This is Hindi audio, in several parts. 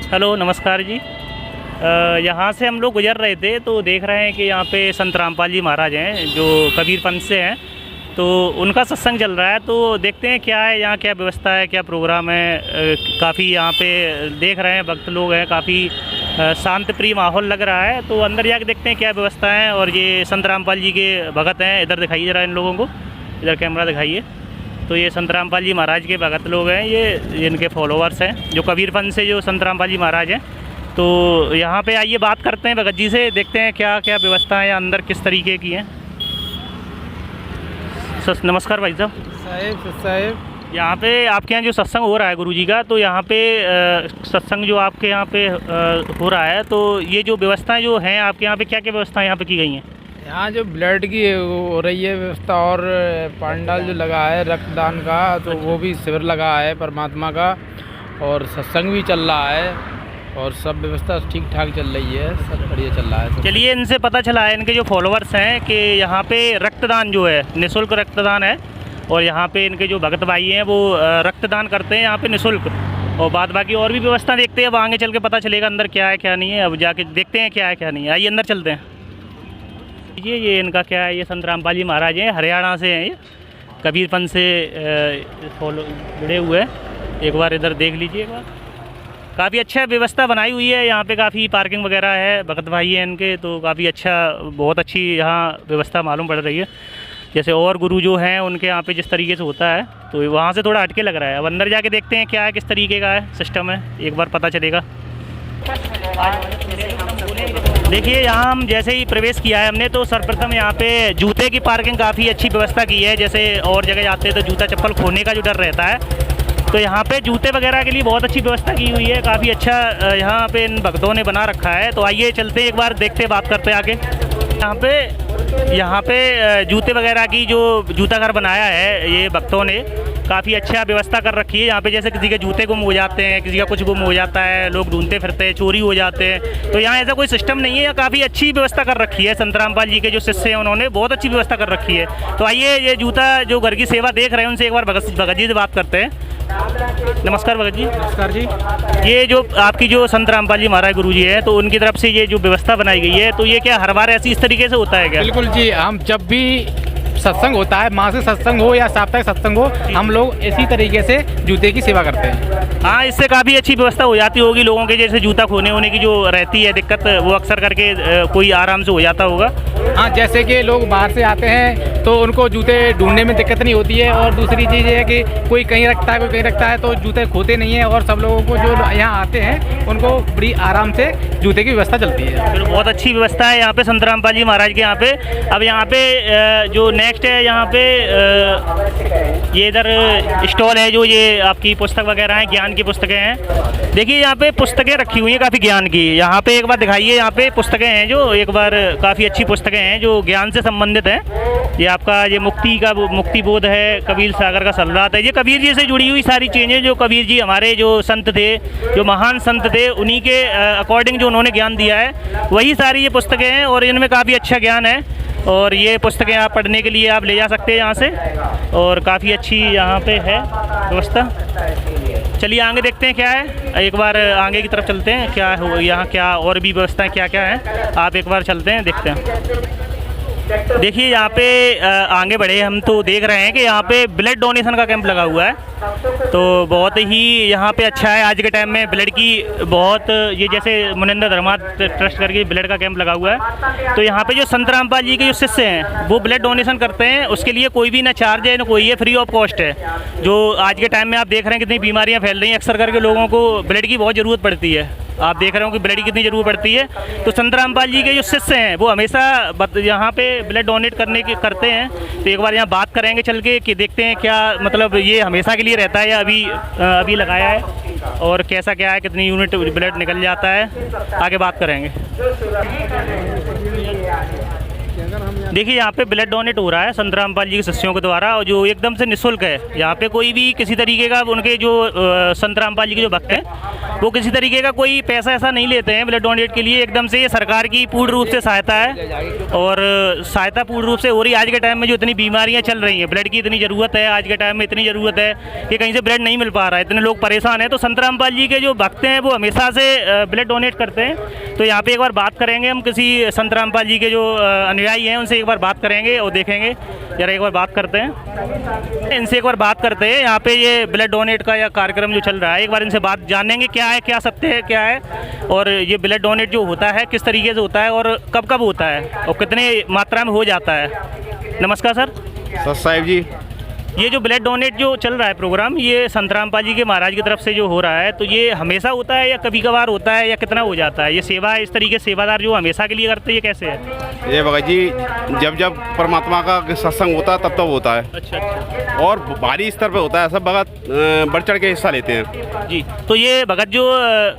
हेलो, नमस्कार जी। यहाँ से हम लोग गुजर रहे थे तो देख रहे हैं कि यहाँ पे संत रामपाल जी महाराज हैं जो कबीर पंथ से हैं, तो उनका सत्संग चल रहा है। तो देखते हैं क्या है यहाँ, क्या व्यवस्था है, क्या प्रोग्राम है। काफ़ी यहाँ पे देख रहे हैं भक्त लोग हैं, काफ़ी शांत प्रिय माहौल लग रहा है। तो अंदर जाके देखते हैं क्या व्यवस्था है। और ये संत रामपाल जी के भगत हैं, इधर दिखाइए ज़रा इन लोगों को, इधर कैमरा दिखाइए। तो ये संत रामपाल जी महाराज के भगत लोग हैं, ये इनके फॉलोअर्स हैं जो कबीर पंथ से जो संत रामपाल जी महाराज हैं। तो यहाँ पे आइए बात करते हैं भगत जी से, देखते हैं क्या क्या व्यवस्था है अंदर, किस तरीके की है। नमस्कार भाई साहब। यहाँ पे आपके यहाँ जो सत्संग हो रहा है गुरुजी का, तो यहाँ पे सत्संग जो आपके यहाँ पे हो रहा है, तो ये जो व्यवस्थाएं जो हैं आपके यहाँ पे, क्या क्या व्यवस्थाएं यहाँ पे की गई हैं? यहाँ जो ब्लड की हो रही है व्यवस्था, और पंडाल जो लगा है रक्तदान का, तो वो भी शिविर लगा है परमात्मा का, और सत्संग भी चल रहा है, और सब व्यवस्था ठीक ठाक चल रही है, सब बढ़िया चल रहा है। चलिए, इनसे पता चला है, इनके जो फॉलोअर्स हैं, कि यहाँ पे रक्तदान जो है निःशुल्क रक्तदान है, और यहाँ पे इनके जो भगत भाई हैं वो रक्तदान करते हैं यहाँ पे निःशुल्क। और बाद बाकी और भी व्यवस्था देखते हैं, अब आगे चल के पता चलेगा अंदर क्या है क्या नहीं है। अब जाके देखते हैं क्या है क्या नहीं है। आइए अंदर चलते हैं। ये इनका क्या है, ये संत रामपाल जी महाराज हैं, हरियाणा से हैं, ये कबीर पंथ से फॉलो जुड़े हुए हैं। एक बार इधर देख लीजिए एक बार, काफ़ी अच्छा व्यवस्था बनाई हुई है यहाँ पे, काफ़ी पार्किंग वगैरह है, भगत भाई हैं इनके, तो काफ़ी अच्छा, बहुत अच्छी यहाँ व्यवस्था मालूम पड़ रही है। जैसे और गुरु जो हैं उनके यहाँ पे जिस तरीके से होता है, तो वहाँ से थोड़ा हटके लग रहा है। अब अंदर जाके देखते हैं क्या है, किस तरीके का है सिस्टम है, एक बार पता चलेगा। देखिए, यहाँ हम जैसे ही प्रवेश किया है हमने, तो सर्वप्रथम यहाँ पे जूते की पार्किंग काफ़ी अच्छी व्यवस्था की है। जैसे और जगह जाते हैं तो जूता चप्पल खोने का जो डर रहता है, तो यहाँ पे जूते वगैरह के लिए बहुत अच्छी व्यवस्था की हुई है। काफ़ी अच्छा यहाँ पे इन भक्तों ने बना रखा है। तो आइए चलते हैं, एक बार देखते हैं, बात करते हैं आगे। यहाँ पे जूते वगैरह की जो जूता घर बनाया है ये भक्तों ने, काफ़ी अच्छा व्यवस्था कर रखी है। यहाँ पे जैसे किसी के जूते गुम हो जाते हैं, किसी का कुछ गुम हो जाता है, लोग ढूंढते फिरते हैं, चोरी हो जाते हैं, तो यहाँ ऐसा कोई सिस्टम नहीं है। यहाँ काफ़ी अच्छी व्यवस्था कर रखी है। संत रामपाल जी के जो शिष्य हैं उन्होंने बहुत अच्छी व्यवस्था कर रखी है। तो आइए, ये जूता जो घर की सेवा देख रहे हैं उनसे एक बार भगत जी से बात करते हैं। नमस्कार भगत जी। नमस्कार जी। ये जो आपकी जो संत रामपाल जी महाराज गुरु जी है, तो उनकी तरफ से ये जो व्यवस्था बनाई गई है, तो ये क्या हर बार ऐसी इस तरीके से होता है क्या? बिल्कुल जी, हम जब भी सत्संग होता है, मासिक सत्संग हो या साप्ताहिक सत्संग हो, हम लोग इसी तरीके से जूते की सेवा करते हैं। हाँ, इससे काफ़ी अच्छी व्यवस्था हो जाती होगी लोगों के, जैसे जूता खोने होने की जो रहती है दिक्कत, वो अक्सर करके कोई आराम से हो जाता होगा। हाँ, जैसे कि लोग बाहर से आते हैं तो उनको जूते ढूंढने में दिक्कत नहीं होती है, और दूसरी चीज़ ये है कि कोई कहीं रखता है, कोई कहीं रखता है, तो जूते खोते नहीं है, और सब लोगों को जो यहाँ आते हैं उनको बड़ी आराम से जूते की व्यवस्था चलती है। फिर बहुत अच्छी व्यवस्था है यहाँ पे संत रामपाल जी महाराज के यहाँ पे। अब यहाँ पे जो नेक्स्ट है, यहाँ पे ये इधर स्टॉल है, जो ये आपकी पुस्तक वगैरह हैं, ज्ञान की पुस्तकें हैं। देखिए, यहाँ पे पुस्तकें रखी हुई हैं काफ़ी ज्ञान की। यहाँ पे एक बार दिखाइए, यहाँ पे पुस्तकें हैं जो एक बार काफ़ी अच्छी पुस्तकें हैं जो ज्ञान से संबंधित हैं। ये आपका ये मुक्ति बोध है, कबीर सागर का सलरात है, ये कबीर जी से जुड़ी हुई सारी चीज़ें, जो कबीर जी हमारे जो संत थे, जो महान संत थे, उन्हीं के अकॉर्डिंग जो उन्होंने ज्ञान दिया है, वही सारी ये पुस्तकें हैं, और इनमें काफ़ी अच्छा ज्ञान है। और ये पुस्तकें आप पढ़ने के लिए आप ले जा सकते हैं यहाँ से, और काफ़ी अच्छी यहाँ पे है व्यवस्था। चलिए आगे देखते हैं क्या है, एक बार आगे की तरफ चलते हैं, क्या हो यहाँ, क्या और भी व्यवस्थाएं क्या क्या हैं, आप एक बार चलते हैं, देखते हैं। देखिए, यहाँ पे आगे बढ़े हम, तो देख रहे हैं कि यहाँ पे ब्लड डोनेशन का कैंप लगा हुआ है, तो बहुत ही यहाँ पे अच्छा है। आज के टाइम में ब्लड की बहुत, ये जैसे मुनिंद्र धर्मा ट्रस्ट करके ब्लड का कैंप लगा हुआ है, तो यहाँ पे जो संत रामपाल जी के जो शिष्य हैं वो ब्लड डोनेशन करते हैं। उसके लिए कोई भी ना चार्ज है ना कोई है, फ्री ऑफ कॉस्ट है। जो आज के टाइम में आप देख रहे हैं कितनी बीमारियाँ फैल रही हैं, अक्सर करके लोगों को ब्लड की बहुत ज़रूरत पड़ती है। आप देख रहे हो कि ब्लड की कितनी ज़रूरत पड़ती है, तो संत रामपाल जी के जो शिष्य हैं वो हमेशा यहाँ पे ब्लड डोनेट करते हैं। तो एक बार यहाँ बात करेंगे चल के, कि देखते हैं क्या मतलब ये हमेशा के लिए रहता है या अभी लगाया है, और कैसा क्या है, कितनी यूनिट ब्लड निकल जाता है, आगे बात करेंगे। देखिए यहाँ पे ब्लड डोनेट हो रहा है संत रामपाल जी के शिष्यों के द्वारा, और जो एकदम से निःशुल्क है। यहाँ पे कोई भी किसी तरीके का, उनके जो संत रामपाल जी के जो भक्त हैं वो किसी तरीके का कोई पैसा ऐसा नहीं लेते हैं ब्लड डोनेट के लिए। एकदम से ये सरकार की पूर्ण रूप से सहायता है, और सहायता पूर्ण रूप से हो रही है। आज के टाइम में जो इतनी बीमारियाँ चल रही हैं, ब्लड की इतनी ज़रूरत है, आज के टाइम में इतनी ज़रूरत है कि कहीं से ब्लड नहीं मिल पा रहा है, इतने लोग परेशान हैं। तो संत रामपाल जी के जो भक्त हैं वो हमेशा से ब्लड डोनेट करते हैं। तो यहाँ पे एक बार बात करेंगे हम, किसी संत रामपाल जी के जो अनुयायी हैं उनसे एक बार बात करेंगे और देखेंगे। जरा एक बार बात करते हैं इनसे, एक बार बात करते हैं यहाँ पे ये ब्लड डोनेट का या कार्यक्रम जो चल रहा है, एक बार इनसे बात जानेंगे क्या है, क्या सत्य है, क्या है, और ये ब्लड डोनेट जो होता है किस तरीके से होता है और कब कब होता है और कितने मात्रा में हो जाता है। नमस्कार सर। सर साहिब जी, ये जो ब्लड डोनेट जो चल रहा है प्रोग्राम, ये संत रामपाल जी के महाराज की तरफ से जो हो रहा है, तो ये हमेशा होता है या कभी कभार होता है या कितना हो जाता है? ये सेवा इस तरीके सेवादार जो हमेशा के लिए करते हैं, ये कैसे है? ये भगत जी, जब जब परमात्मा का सत्संग होता है तब तब होता है। अच्छा अच्छा। और भारी स्तर पे होता है, सब भगत बढ़ चढ़ के हिस्सा लेते हैं जी। तो ये भगत जो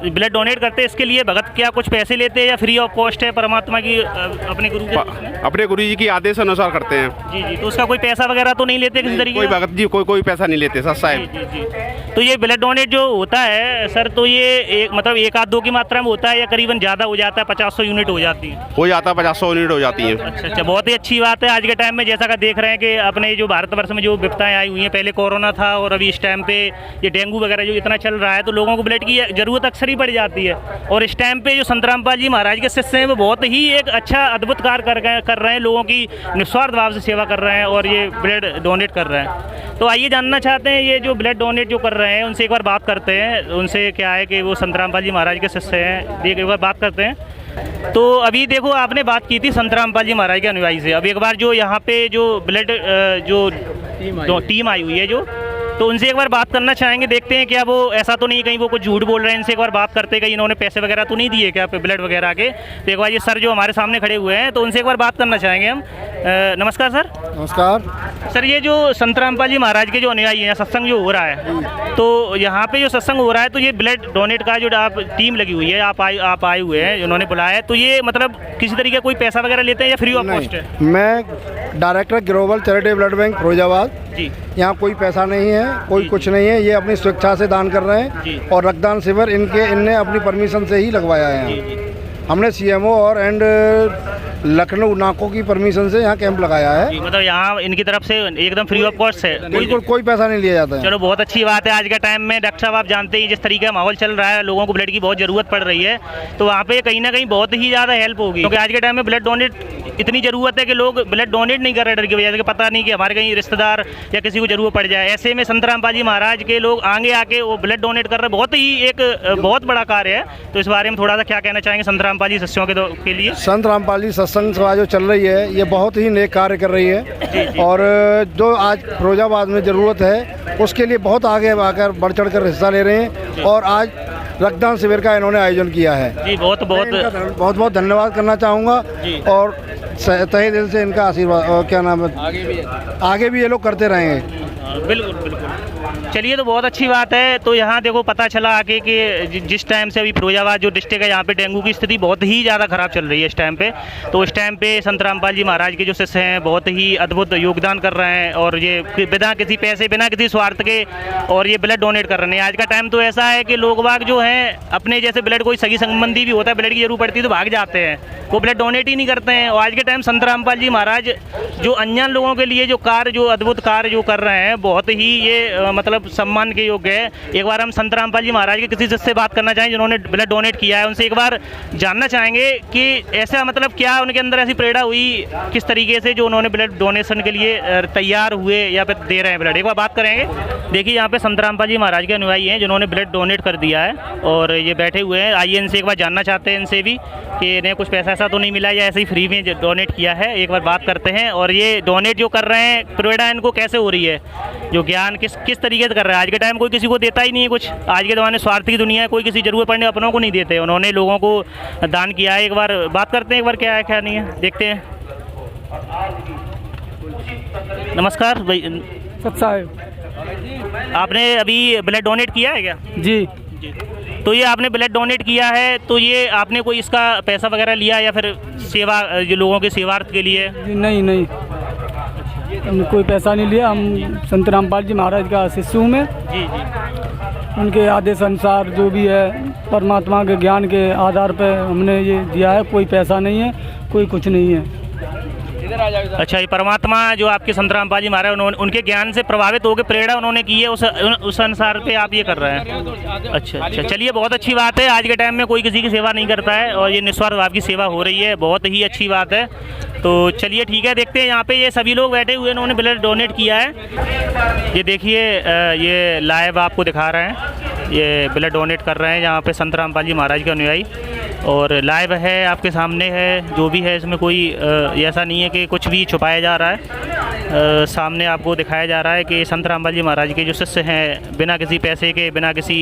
ब्लड डोनेट करते हैं, इसके लिए भगत क्या कुछ पैसे लेते हैं या फ्री ऑफ कॉस्ट है परमात्मा की अपने गुरु के? अपने गुरु जी की आदेश अनुसार करते हैं। जी जी। तो उसका कोई पैसा वगैरह तो नहीं लेते किसी तरीके? कोई भगत जी कोई पैसा नहीं लेते सर साहिब। जी जी। तो ये ब्लड डोनेट जो होता है सर, तो ये मतलब 1-2 की मात्रा में होता है या करीबन ज़्यादा हो जाता है? 50-100 यूनिट हो जाती है? हो जाता है, 50-100 यूनिट हो जाती है। अच्छा अच्छा, बहुत ही अच्छी बात है। आज के टाइम में जैसा का देख रहे हैं कि अपने जो भारतवर्ष में जो विपदाएं आई हुई हैं, पहले कोरोना था और अभी इस टाइम पे ये डेंगू वगैरह जो इतना चल रहा है, तो लोगों को ब्लड की ज़रूरत अक्सर ही पड़ जाती है। और इस टाइम पे जो संत रामपाल जी महाराज के शिष्य हैं वो बहुत ही एक अच्छा अद्भुत कार्य कर रहे हैं, लोगों की निस्वार्थ भाव से सेवा कर रहे हैं और ये ब्लड डोनेट कर रहे हैं। तो आइए जानना चाहते हैं, ये जो ब्लड डोनेट जो कर रहे हैं उनसे एक बार बात करते हैं। उनसे क्या है कि वो संत रामपाल जी महाराज के शिष्य हैं, एक बार बात करते हैं। तो अभी देखो, आपने बात की थी संत रामपाल जी महाराज के अनुयायी से। अब एक बार जो यहाँ पे जो ब्लड जो टीम आई हुई है जो, तो उनसे एक बार बात करना चाहेंगे। देखते हैं क्या वो ऐसा तो नहीं कहीं वो कुछ झूठ बोल रहे हैं। इनसे एक बार बात करते हैं, कहीं इन्होंने पैसे वगैरह तो नहीं दिए क्या पे ब्लड वगैरह के। तो एक बार ये सर जो हमारे सामने खड़े हुए हैं, तो उनसे एक बार बात करना चाहेंगे हम। नमस्कार सर। नमस्कार सर, ये जो संत रामपाल जी महाराज के जो अनुयायी हैं, सत्संग जो हो रहा है, तो यहाँ पे जो सत्संग हो रहा है, तो ये ब्लड डोनेट का जो आप टीम लगी हुई है, आप आए हुए हैं, उन्होंने बुलाया है, तो ये मतलब किसी तरीके कोई पैसा वगैरह लेते हैं या फ्री ऑफ कॉस्ट है? मैं director Global Charitable Blood Bank Firozabad ji. यहाँ कोई पैसा नहीं है, कोई कुछ नहीं है, ये अपनी स्वेच्छा से दान कर रहे हैं और रक्तदान शिविर इनने अपनी परमिशन से ही लगवाया है। हमने सीएमओ और लखनऊ नाको की परमिशन से यहाँ कैंप लगाया है। मतलब यहाँ इनकी तरफ से एकदम फ्री ऑफ कॉस्ट है, बिल्कुल कोई पैसा नहीं लिया जाता है। चलो बहुत अच्छी बात है। आज के टाइम में डॉक्टर साहब आप जानते ही जिस तरीके का माहौल चल रहा है, लोगों को ब्लड की बहुत ज़रूरत पड़ रही है, तो वहाँ पे कहीं ना कहीं बहुत ही ज़्यादा हेल्प होगी। क्योंकि आज के टाइम में ब्लड डोनेट इतनी ज़रूरत है कि लोग ब्लड डोनेट नहीं कर रहे डर की वजह से, पता नहीं कि हमारे कहीं रिश्तेदार या किसी को जरूरत पड़ जाए। ऐसे में संत रामपाल जी महाराज के लोग आगे आके वो ब्लड डोनेट कर रहे हैं, बहुत ही एक बहुत बड़ा कार्य है। तो इस बारे में थोड़ा सा क्या कहना चाहेंगे संत रामपाल जी शिष्यों के लिए? संत रामपाल जी सत्संग सभा जो चल रही है, ये बहुत ही नेक कार्य कर रही है और जो आज फिरोजाबाद में ज़रूरत है उसके लिए बहुत आगे आकर बढ़ चढ़ कर हिस्सा ले रहे हैं और आज रक्तदान शिविर का इन्होंने आयोजन किया है। जी, बहुत बहुत धन्यवाद करना चाहूँगा और तहे दिल से इनका आशीर्वाद, क्या नाम है, आगे भी ये लोग करते रहेंगे। बिल्कुल बिल्कुल। चलिए, तो बहुत अच्छी बात है। तो यहाँ देखो पता चला आके कि जिस टाइम से अभी फिरोजाबाद जो डिस्ट्रिक्ट है, यहाँ पे डेंगू की स्थिति बहुत ही ज़्यादा ख़राब चल रही है इस टाइम पे। तो इस टाइम पे संत रामपाल जी महाराज के जो शिष्य हैं बहुत ही अद्भुत योगदान कर रहे हैं और ये बिना किसी पैसे, बिना किसी स्वार्थ के, और ये ब्लड डोनेट कर रहे हैं। आज का टाइम तो ऐसा है कि लोग बाग जो हैं अपने जैसे ब्लड, कोई सगी संबंधी भी होता है, ब्लड की जरूरत पड़ती है तो भाग जाते हैं, वो ब्लड डोनेट ही नहीं करते हैं। और आज के टाइम संत रामपाल जी महाराज जो अनजान लोगों के लिए जो कार्य, जो अद्भुत कार्य जो कर रहे हैं, बहुत ही ये मतलब सम्मान के योग्य है। एक बार हम संत रामपाल जी महाराज के किसी से बात करना चाहेंगे जिन्होंने ब्लड डोनेट किया है, उनसे एक बार जानना चाहेंगे कि ऐसा मतलब क्या उनके अंदर ऐसी प्रेरणा हुई, किस तरीके से जो उन्होंने ब्लड डोनेशन के लिए तैयार हुए या फिर दे रहे हैं ब्लड। एक बार बात करेंगे। देखिए, यहाँ पे संत रामपाल जी महाराज के अनुयायी हैं जिन्होंने ब्लड डोनेट कर दिया है और ये बैठे हुए हैं। आइए इनसे एक बार जानना चाहते हैं इनसे भी कि इन्हें कुछ पैसा ऐसा तो नहीं मिला या ऐसे ही फ्री में डोनेट किया है। एक बार बात करते हैं। और ये डोनेट जो कर रहे हैं, प्रेरणा इनको कैसे हो रही है, जो ज्ञान किस तरीके से कर रहा है? आज के टाइम कोई किसी को देता ही नहीं है कुछ। आज के ज़माने स्वार्थ की दुनिया है, कोई किसी जरूरत पड़ने अपनों को नहीं देते, उन्होंने लोगों को दान किया है। एक बार बात करते हैं, एक बार क्या है क्या नहीं है, देखते हैं। नमस्कार भाई। साहब, आपने अभी ब्लड डोनेट किया है क्या? जी जी। तो ये आपने ब्लड डोनेट किया है, तो ये आपने कोई इसका पैसा वगैरह लिया या फिर सेवा जो लोगों के सेवार्थ के लिए? नहीं नहीं, हमने कोई पैसा नहीं लिया। हम संत रामपाल जी महाराज का शिष्य हूँ मैं। जी जी। उनके आदेश अनुसार जो भी है परमात्मा के ज्ञान के आधार पर हमने ये दिया है। कोई पैसा नहीं है, कोई कुछ नहीं है। अच्छा, ये परमात्मा जो आपके संत रामपाल जी महाराज, उन्होंने उनके ज्ञान से प्रभावित होकर प्रेरणा उन्होंने की है, उस अनुसार पे आप ये कर रहे हैं। अच्छा अच्छा, चलिए बहुत अच्छी बात है। आज के टाइम में कोई किसी की सेवा नहीं करता है और ये निस्वार्थ भाव की सेवा हो रही है, बहुत ही अच्छी बात है। तो चलिए ठीक है, देखते हैं यहाँ पे ये सभी लोग बैठे हुए, इन्होंने ब्लड डोनेट किया है। ये देखिए, ये लाइव आपको दिखा रहे हैं, ये ब्लड डोनेट कर रहे हैं यहाँ पे संत रामपाल जी महाराज के अनुयायी, और लाइव है, आपके सामने है। जो भी है इसमें कोई ऐसा नहीं है कि कुछ भी छुपाया जा रहा है। सामने आपको दिखाया जा रहा है कि संत रामपाल जी महाराज के जो शिष्य हैं, बिना किसी पैसे के, बिना किसी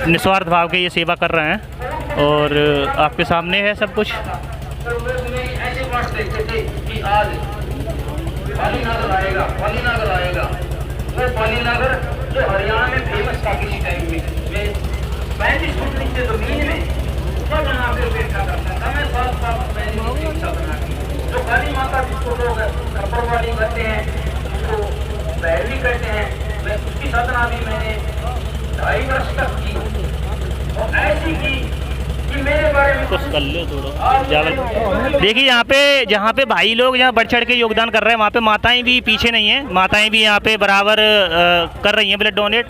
निस्वार्थ भाव के ये सेवा कर रहे हैं, और आपके सामने है सब कुछ। वो पालीनगर जो हरियाणा में फेमस था किसी टाइम में 35 फुट नीचे जमीन में ऊपर बना के बैठा करता था मैं। 7 साल मैंने शिक्षा बना की। जो काली माता जिसको लोग खपरवाली करते हैं, उसको भैरवी कहते हैं, मैं उसकी साधना भी मैंने 2.5 वर्ष तक की, और ऐसी की कि मेरे बारे में कुछ कर लो थोड़ा। देखिए यहाँ पे, जहाँ पे भाई लोग यहाँ बढ़ चढ़ के योगदान कर रहे हैं, वहाँ पे माताएं भी पीछे नहीं हैं। माताएं भी यहाँ पे बराबर कर रही हैं ब्लड डोनेट,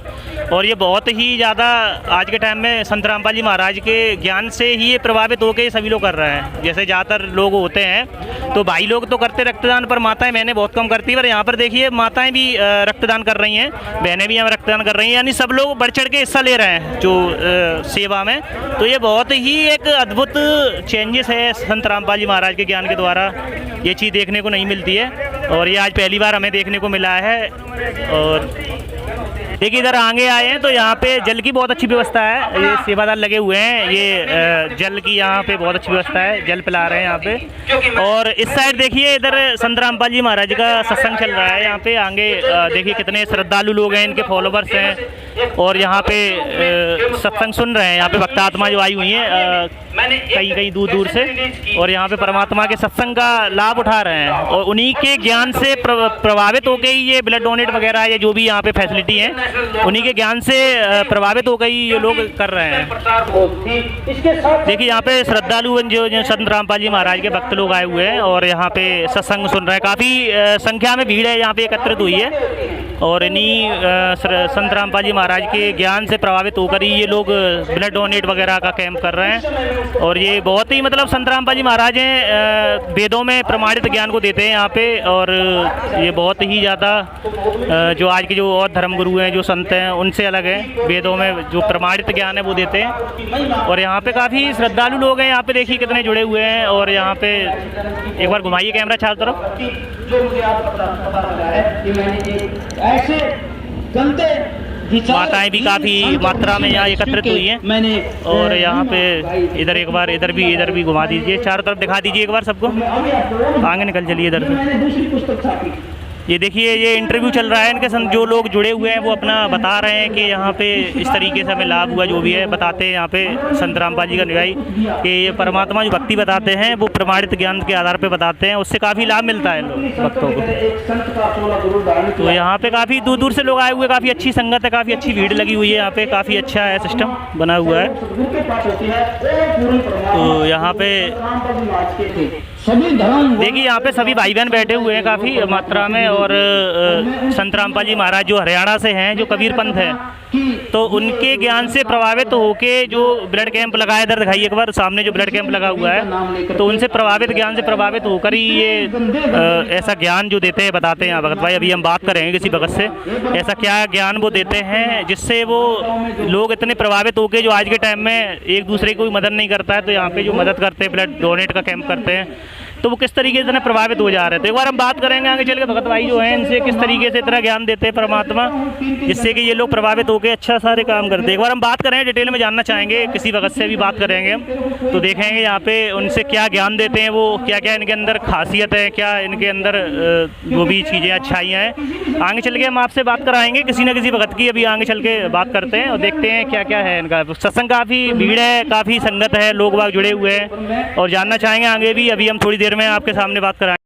और ये बहुत ही ज़्यादा आज के टाइम में संत रामपाल जी महाराज के ज्ञान से ही ये प्रभावित होकर सभी लोग कर रहे हैं। जैसे ज़्यादातर लोग होते हैं तो भाई लोग तो करते रक्तदान, पर माताएं बहनें बहुत कम करती है। पर यहाँ पर देखिए माताएं भी रक्तदान कर रही हैं, बहनें भी यहाँ रक्तदान कर रही हैं, यानी सब लोग बढ़ चढ़ के हिस्सा ले रहे हैं जो सेवा में। तो ये बहुत ही एक अद्भुत चेंजेस है संत रामपाल जी महाराज के ज्ञान के द्वारा। ये चीज़ देखने को नहीं मिलती है, और ये आज पहली बार हमें देखने को मिला है। और देखिए इधर आगे आए हैं तो यहाँ पे जल की बहुत अच्छी व्यवस्था है, ये सेवादार लगे हुए हैं, ये जल की यहाँ पे बहुत अच्छी व्यवस्था है, जल पिला रहे हैं यहाँ पे। और इस साइड देखिए, इधर संत रामपाल जी महाराज का सत्संग चल रहा है यहाँ पे। आगे देखिए कितने श्रद्धालु लोग हैं, इनके फॉलोवर्स हैं, और यहाँ पे सत्संग सुन रहे हैं। यहाँ पे भक्त आत्मा जो आई हुई हैं कई दूर दूर से, और यहाँ पे परमात्मा के सत्संग का लाभ उठा रहे हैं, और उन्हीं के ज्ञान से प्रभावित होकर ही ये ब्लड डोनेट वगैरह ये जो भी यहाँ पे फैसिलिटी है, उन्हीं के ज्ञान से प्रभावित होकर ही ये लोग कर रहे हैं। देखिए यहाँ पे श्रद्धालु जो संत रामपाल जी महाराज के भक्त लोग आए हुए हैं, और यहाँ पे सत्संग सुन रहे हैं। काफ़ी संख्या में भीड़ है यहाँ पे एकत्रित हुई है, और इन्हीं संत रामपाल जी महाराज के ज्ञान से प्रभावित होकर ही ये लोग ब्लड डोनेट वगैरह का कैंप कर रहे हैं। और ये बहुत ही मतलब संत रामपाल जी महाराज हैं, वेदों में प्रमाणित ज्ञान को देते हैं यहाँ पे, और ये बहुत ही ज़्यादा जो आज के जो और धर्मगुरु हैं, जो संत हैं, उनसे अलग है। वेदों में जो प्रमाणित ज्ञान है वो देते हैं, और यहाँ पे काफ़ी श्रद्धालु लोग हैं। यहाँ पे देखिए कितने जुड़े हुए हैं, और यहाँ पे एक बार घुमाइए कैमरा चारों तरफ। जो मुझे आज पता लगा है कि मैंने ऐसे गंदे माताएं भी काफ़ी मात्रा में यहाँ एकत्रित हुई हैं। मैंने और यहाँ पे इधर एक बार इधर भी घुमा दीजिए, चारों तरफ दिखा दीजिए एक बार सबको। आगे निकल चलिए इधर से। मैंने दूसरी पुस्तक छापी। ये देखिए, ये इंटरव्यू चल रहा है इनके संग, जो लोग जुड़े हुए हैं वो अपना बता रहे हैं कि यहाँ पे इस तरीके से हमें लाभ हुआ, जो भी है बताते हैं यहाँ पे संत रामपाल जी का अनुयायी कि ये परमात्मा जो भक्ति बताते हैं वो प्रमाणित ज्ञान के आधार पे बताते हैं, उससे काफ़ी लाभ मिलता है लोग भक्तों को। तो यहाँ पे काफ़ी दूर दूर से लोग आए हुए, काफ़ी अच्छी संगत है, काफ़ी अच्छी भीड़ लगी हुई है यहाँ पे, काफ़ी अच्छा है सिस्टम बना हुआ है। तो यहाँ पे देखिए, यहाँ पे सभी भाई बहन बैठे हुए हैं काफ़ी मात्रा में, और संत रामपाल जी महाराज जो हरियाणा से हैं, जो कबीर पंथ है, तो उनके ज्ञान से प्रभावित होके जो ब्लड कैंप लगाया, इधर दिखाइए एक बार सामने जो ब्लड कैंप लगा हुआ है, तो उनसे प्रभावित ज्ञान से प्रभावित होकर ही ये ऐसा ज्ञान जो देते हैं, बताते हैं भगत भाई। अभी हम बात करेंगे किसी भगत से, ऐसा क्या ज्ञान वो देते हैं जिससे वो लोग इतने प्रभावित होकर, जो आज के टाइम में एक दूसरे की कोई मदद नहीं करता है, तो यहाँ पे जो मदद करते हैं, ब्लड डोनेट का कैंप करते हैं, तो वो किस तरीके से प्रभावित हो जा रहे थे। एक बार हम बात करेंगे आगे चल के भगत भाई जो हैं इनसे किस तरीके से इतना ज्ञान देते हैं परमात्मा, जिससे कि ये लोग प्रभावित होकर अच्छा सारे काम करते हैं। एक बार हम बात करें डिटेल में जानना चाहेंगे, किसी भगत से भी बात करेंगे हम, तो देखेंगे यहाँ पे उनसे क्या ज्ञान देते हैं, वो क्या क्या इनके अंदर खासियत है, क्या इनके अंदर जो भी चीज़ें अच्छाइयाँ हैं। आगे चल के हम आपसे बात कराएंगे किसी न किसी भगत की, अभी आगे चल के बात करते हैं और देखते हैं क्या क्या है इनका। सत्संग काफ़ी भीड़ है, काफ़ी संगत है, लोग बाग जुड़े हुए हैं और जानना चाहेंगे आगे भी। अभी हम थोड़ी देर में आपके सामने बात कराएंगे।